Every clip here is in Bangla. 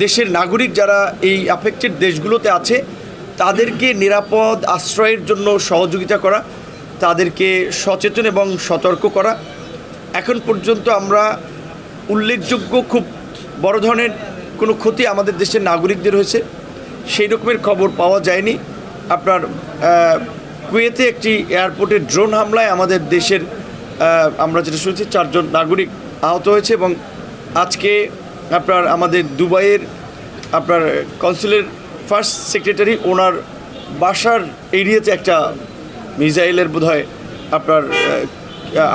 দেশের নাগরিক যারা এই অ্যাফেক্টেড দেশগুলোতে আছে তাদেরকে নিরাপদ আশ্রয়ের জন্য সহযোগিতা করা, তাদেরকে সচেতন এবং সতর্ক করা। এখন পর্যন্ত আমরা উল্লেখযোগ্য খুব বড় ধরনের কোনো ক্ষতি আমাদের দেশের নাগরিকদের হয়েছে সেই রকমের খবর পাওয়া যায়নি। আপনার কুয়েতে একটি এয়ারপোর্টে ড্রোন হামলায় আমাদের দেশের আমরা যেটা শুনছি 4 জন নাগরিক আহত হয়েছে এবং আজকে আপনার আমাদের দুবাইয়ের আপনার কনসুলের ফার্স্ট সেক্রেটারি ওনার বাসার এরিয়াতে একটা মিসাইলের বোধহয় আপনার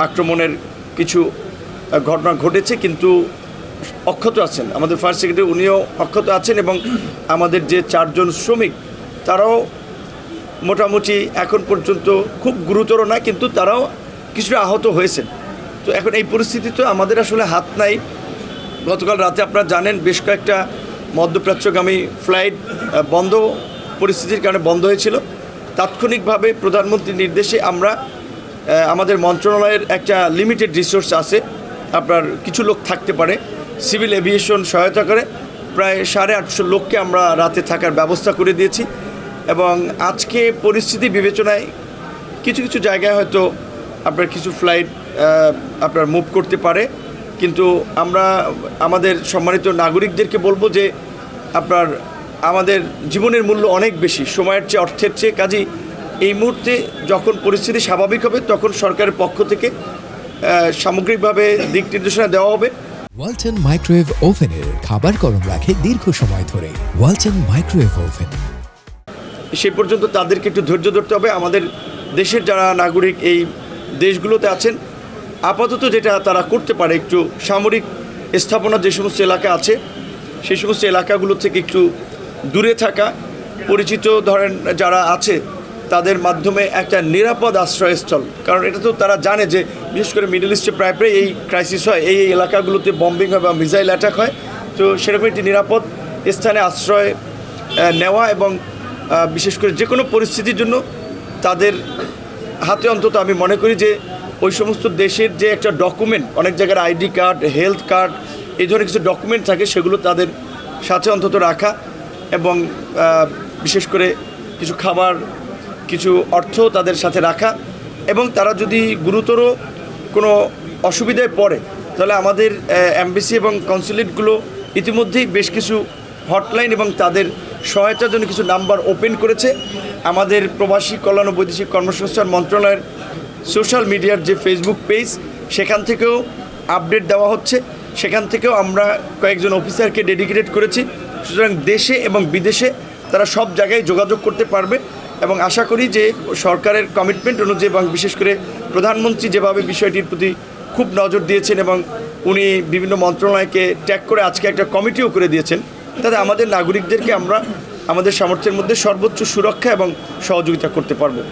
আক্রমণের কিছু ঘটনা ঘটেছে, কিন্তু অক্ষত আছেন। আমাদের ফার্স্ট সেক্রেটারি উনিও অক্ষত আছেন এবং আমাদের যে 4 জন শ্রমিক তারাও মোটামুটি এখন পর্যন্ত খুব গুরুতর না, কিন্তু তারাও কিছুটা আহত হয়েছেন। তো এখন এই পরিস্থিতিতে আমাদের আসলে হাত নাই। গতকাল রাতে আপনারা জানেন বেশ কয়েকটা মধ্যপ্রাচ্যগামী ফ্লাইট বন্ধ পরিস্থিতির কারণে বন্ধ হয়েছিল। তাৎক্ষণিকভাবে প্রধানমন্ত্রীর নির্দেশে আমরা আমাদের মন্ত্রণালয়ের একটা লিমিটেড রিসোর্স আছে, আপনার কিছু লোক থাকতে পারে, সিভিল এভিয়েশন সহায়তা করে প্রায় 850 লোককে আমরা রাতে থাকার ব্যবস্থা করে দিয়েছি। এবং আজকে পরিস্থিতি বিবেচনায় কিছু কিছু জায়গায় হয়তো আপনার কিছু ফ্লাইট আপনার মুভ করতে পারে, কিন্তু আমরা আমাদের সম্মানিত নাগরিকদেরকে বলবো যে আপনার আমাদের জীবনের মূল্য অনেক বেশি সময়ের চেয়ে, অর্থের চেয়ে। কাজেই এই মুহূর্তে যখন পরিস্থিতি স্বাভাবিক হবে তখন সরকারের পক্ষ থেকে সামগ্রিকভাবে দিক নির্দেশনা দেওয়া হবে। ওয়ালটন মাইক্রোওয়েভ ওভেনের খাবার গরম রাখে দীর্ঘ সময় ধরে। Walton microwave oven. সেই পর্যন্ত তাদেরকে একটু ধৈর্য ধরতে হবে। আমাদের দেশের যারা নাগরিক এই দেশগুলোতে আছেন আপাতত যেটা তারা করতে পারে, একটু সামরিক স্থাপনা যে সমস্ত এলাকা আছে সেই সমস্ত এলাকাগুলো থেকে একটু দূরে থাকা, পরিচিত ধরেন যারা আছে তাদের মাধ্যমে একটা নিরাপদ আশ্রয়স্থল, কারণ এটা তো তারা জানে যে বিশেষ করে মিডল ইস্টে প্রায় প্রায় এই ক্রাইসিস হয়, এই এলাকাগুলোতে বম্বিং হয় বা মিসাইল অ্যাটাক হয়। তো সেরকম একটি নিরাপদ স্থানে আশ্রয় নেওয়া এবং বিশেষ করে যে কোনো পরিস্থিতির জন্য তাদের হাতে অন্তত আমি মনে করি যে ওই সমস্ত দেশের যে একটা ডকুমেন্ট, অনেক জায়গার আইডি কার্ড, হেলথ কার্ড, এই ধরনের কিছু ডকুমেন্ট থাকে সেগুলো তাদের সাথে অন্তত রাখা এবং বিশেষ করে কিছু খাবার, কিছু অর্থ তাদের সাথে রাখা। এবং তারা যদি গুরুতর কোনো অসুবিধায় পড়ে তাহলে আমাদের এমবাসি এবং কনসুলেটগুলো ইতিমধ্যেই বেশ কিছু হটলাইন এবং তাদের সহায়তার জন্য কিছু নাম্বার ওপেন করেছে। আমাদের প্রবাসী কল্যাণ ও বৈদেশিক কর্মসংস্থান মন্ত্রণালয়ের সোশ্যাল মিডিয়ার যে ফেসবুক পেজ সেখান থেকেও আপডেট দেওয়া হচ্ছে, সেখান থেকেও আমরা কয়েকজন অফিসারকে ডেডিকেটেড করেছি। সুতরাং দেশে এবং বিদেশে তারা সব জায়গায় যোগাযোগ করতে পারবে এবং আশা করি যে সরকারের কমিটমেন্ট অনুযায়ী এবং বিশেষ করে প্রধানমন্ত্রী যেভাবে বিষয়টির প্রতি খুব নজর দিয়েছেন এবং উনি বিভিন্ন মন্ত্রণালয়কে ট্যাগ করে আজকে একটা কমিটিও করে দিয়েছেন, তাতে আমাদের নাগরিকদেরকে আমরা আমাদের সামর্থ্যের মধ্যে সর্বোচ্চ সুরক্ষা এবং সহযোগিতা করতে পারবো।